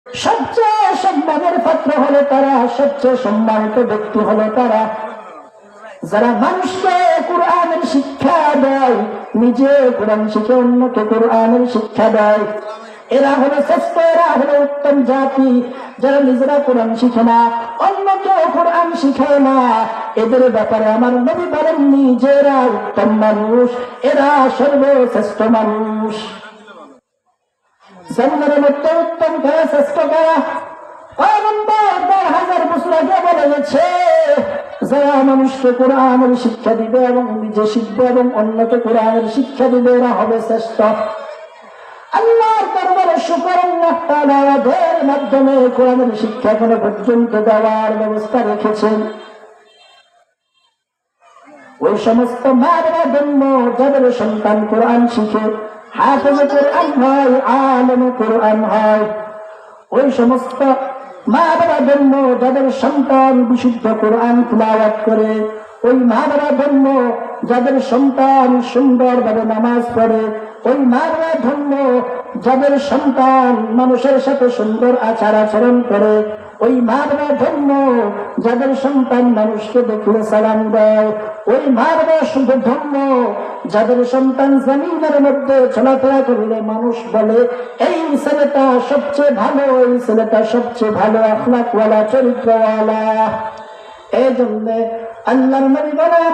সবচেয়ে সম্মানের পাত্র হলো তারা, সবচেয়ে সম্মানিত ব্যক্তি হলো তারা যারা মানুষকে কোরআনের শিক্ষা দেয়, নিজে কোরআন শিখে অন্যকে কোরআনের শিক্ষা দেয়। এরা হলো শ্রেষ্ঠ, এরা হলো উত্তম জাতি, যারা নিজেরা কোরআন শিখে না, অন্যকেও কোরআন শিখায় না। এদের ব্যাপারে আমার নবী বলেন নিজেরা উত্তম মানুষ, এরা সর্বশ্রেষ্ঠ মানুষ। জান্নাতের মধ্যে উত্তম কারা, শ্রেষ্ঠ কারা? পয়গম্বর 1000 বছর আগে বলে গেছে, যারা মানুষকে কোরআনের শিক্ষা দিবে এবং নিজে শিখবে এবং অন্যকে কোরআনের শিক্ষা দিবে, এরা হবে শ্রেষ্ঠ। আল্লাহর দরবারে শুকর, আল্লাহ তাআলা এর মাধ্যমে কোরআনের শিক্ষা এখনো পর্যন্ত দেওয়ার ব্যবস্থা রেখেছেন। ওই সমস্ত মা-বাবা জন্ম যাদের সন্তান কোরআন শিখে, হাফেজ কোরআন হয়, আলেম কোরআন হয়, ওই সমস্ত মা-বাবা জন্ম যাদের সন্তান বিশুদ্ধ কোরআন তিলাওয়াত করে, ওই মা-বাবা জন্ম যাদের সন্তান সুন্দরভাবে নামাজ পড়ে, ওই মা-বাবা জন্ম যাদের সন্তান মানুষের সাথে সুন্দর আচার আচরণ করে, ওই মা-বাবা জন্ম যাদের সন্তান মানুষকে দেখলে সালাম দেয়, ওই মা-বাবা শুধু ধন্য যাদের সন্তান জমিনের মধ্যে চলাফেরা করলে মানুষ বলে এই ছেলেটা সবচেয়ে ভালো, এই ছেলেটা সবচেয়ে ভালো আখলাকওয়ালা, চরিত্রওয়ালা। এই জন্য আল্লাহর নবী বলেন,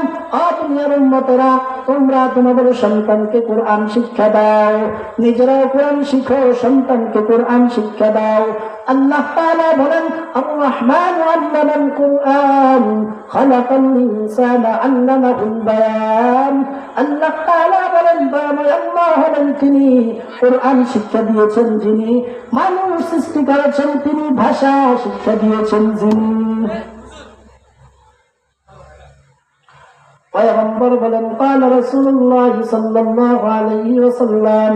দুনিয়ার উম্মতেরা, তোমরা তোমাদের সন্তানকে কোরআন শিক্ষা দাও, নিজেরাও কোরআন শিখো, সন্তানকে কোরআন শিক্ষা দাও। আল্লাহ তাআলা বলেন, আর রহমান আল্লামাল কুরআন খালাকাল ইনসানা আল্লামাহুল বায়ান। আল্লাহ তাআলা বলেন, আল্লাহ হলেন তিনি কোরআন শিক্ষা দিয়েছেন যিনি, মানুষ সৃষ্টি করেছেন তিনি, ভাষা শিক্ষা দিয়েছেন যিনি। পয়গম্বর বলেন, قال رسول الله صلى الله عليه وسلم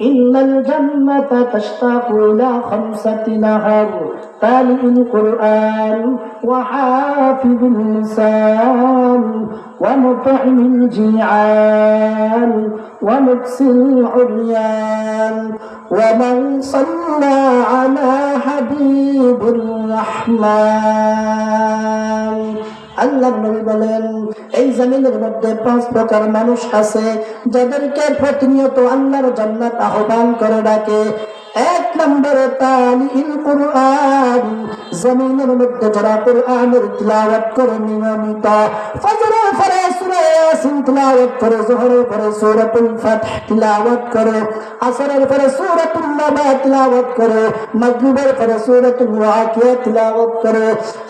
إن الجنة تشتاق إلى 5 نهر تالي القرآن وحافظ اللسان ومطعم الجيعان ومكسي العريان ومن صلى على حبيب الرحمن। আল্লাহ নবী বলেন, এই জমিনের মধ্যে 5 প্রকার মানুষ আছে যাদেরকে প্রতিনিয়ত আল্লাহর জান্নাত আহ্বান করে ডাকে। 1 নম্বরে তালিল কুরআন, জমিনের মধ্যে যারা কোরআনের তিলাওয়াত করে নিয়মিত, ফজরের পরে সূরা ইয়াসিন তিলাওয়াত করে, যোহরের পরে সূরাতুল ফাতহ তিলাওয়াত করে, আসরের পরে সূরাতুল নাবা তিলাওয়াত করে, মাগরিবের পরে সূরাতুল ওয়াকিয়া তিলাওয়াত করে,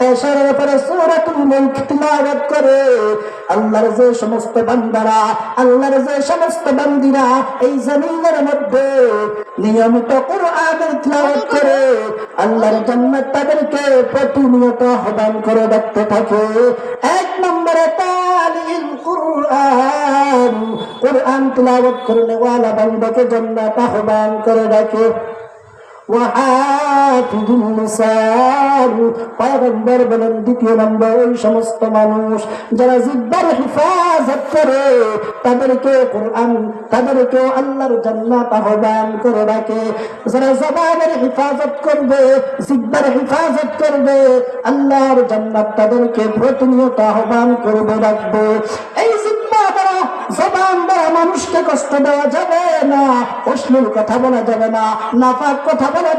এশারের পরে সূরাতুল মুলক তিলাওয়াত করে। আল্লাহর যে সমস্ত বান্দারা, আল্লাহর যে সমস্ত বান্দিরা এই জমিনের মধ্যে নিয়মিত কোরআনের তিলাওয়াত করে, আল্লাহর জান্নাত তাদেরকে প্রতিনিয়ত আহ্বান করে ডাকতে থাকে। 1 নম্বরে তালিল কুরআন, কোরআন তিলাওয়াত করনে ওয়ালা বান্দাকে জান্নাত আহ্বান করে ডাকে। ওয়াহাফিজুল লিসান, পয়গম্বর বলেন 2 নম্বর ওই সমস্ত মানুষ যারা জিহ্বার হেফাজত করে, তাদেরকে কোরআন, তাদেরকে আল্লাহর জান্নাত আহ্বান করে ডাকে। যারা জবানের হেফাজত করবে, জিহ্বার হেফাজত করবে, আল্লাহর জান্নাত তাদেরকে প্রতিনিয়ত আহ্বান করবে, ডাকবে। এই জিহ্বা দ্বারা, জবান দ্বারা মানুষকে কষ্ট দেওয়া যাবে না, অশ্লীল কথা বলা যাবে না, নাপাক কথা বলা